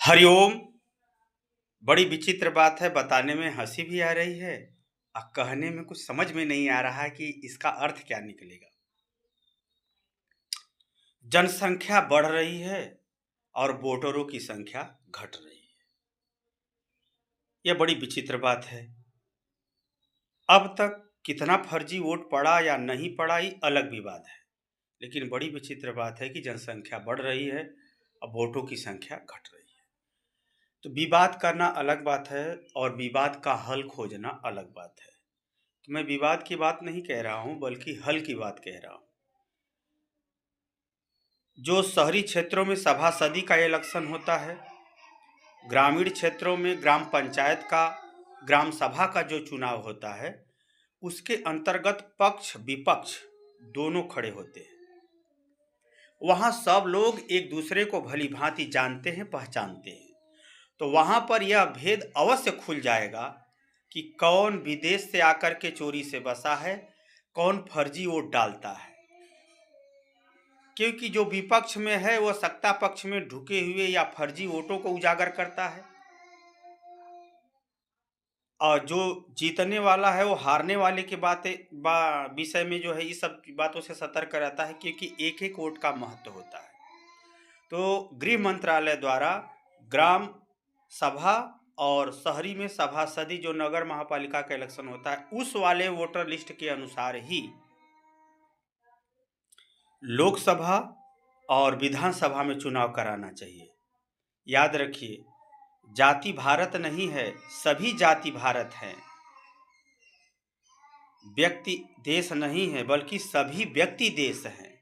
हरिओम। बड़ी विचित्र बात है, बताने में हंसी भी आ रही है और कहने में कुछ समझ में नहीं आ रहा है कि इसका अर्थ क्या निकलेगा। जनसंख्या बढ़ रही है और वोटरों की संख्या घट रही है। यह बड़ी विचित्र बात है। अब तक कितना फर्जी वोट पड़ा या नहीं पड़ा ये अलग विवाद है, लेकिन बड़ी विचित्र बात है कि जनसंख्या बढ़ रही है और वोटों की संख्या घट रही है। तो विवाद करना अलग बात है और विवाद का हल खोजना अलग बात है। तो मैं विवाद की बात नहीं कह रहा हूं, बल्कि हल की बात कह रहा हूं। जो शहरी क्षेत्रों में सभासदी का इलेक्शन होता है, ग्रामीण क्षेत्रों में ग्राम पंचायत का, ग्राम सभा का जो चुनाव होता है, उसके अंतर्गत पक्ष विपक्ष दोनों खड़े होते हैं। वहां सब लोग एक दूसरे को भली भांति जानते हैं, पहचानते हैं। तो वहां पर यह भेद अवश्य खुल जाएगा कि कौन विदेश से आकर के चोरी से बसा है, कौन फर्जी वोट डालता है। क्योंकि जो विपक्ष में है वह सत्ता पक्ष में ढुके हुए या फर्जी वोटों को उजागर करता है, और जो जीतने वाला है वो हारने वाले की विषय में जो है इस सब बातों से सतर्क रहता है, क्योंकि एक एक वोट का महत्व होता है। तो गृह मंत्रालय द्वारा ग्राम सभा और शहरी में सभासदी, जो नगर महापालिका का इलेक्शन होता है, उस वाले वोटर लिस्ट के अनुसार ही लोकसभा और विधानसभा में चुनाव कराना चाहिए। याद रखिए, जाति भारत नहीं है, सभी जाति भारत हैं। व्यक्ति देश नहीं है, बल्कि सभी व्यक्ति देश हैं।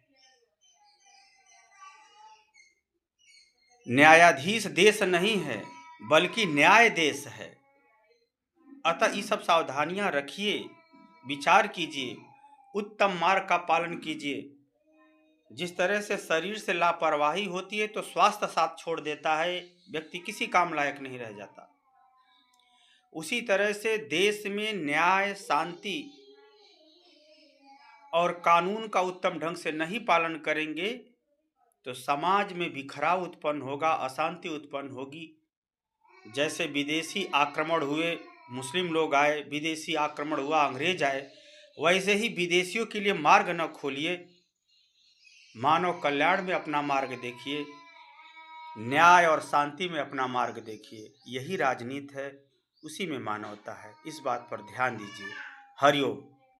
न्यायाधीश देश नहीं है, बल्कि न्याय देश है। अतः ये सब सावधानियां रखिए, विचार कीजिए, उत्तम मार्ग का पालन कीजिए। जिस तरह से शरीर से लापरवाही होती है तो स्वास्थ्य साथ छोड़ देता है, व्यक्ति किसी काम लायक नहीं रह जाता। उसी तरह से देश में न्याय, शांति और कानून का उत्तम ढंग से नहीं पालन करेंगे तो समाज में बिखराव उत्पन्न होगा, अशांति उत्पन्न होगी। जैसे विदेशी आक्रमण हुए, मुस्लिम लोग आए, विदेशी आक्रमण हुआ, अंग्रेज आए, वैसे ही विदेशियों के लिए मार्ग न खोलिए। मानव कल्याण में अपना मार्ग देखिए, न्याय और शांति में अपना मार्ग देखिए। यही राजनीति है, उसी में मानवता है। इस बात पर ध्यान दीजिए। हरिओम।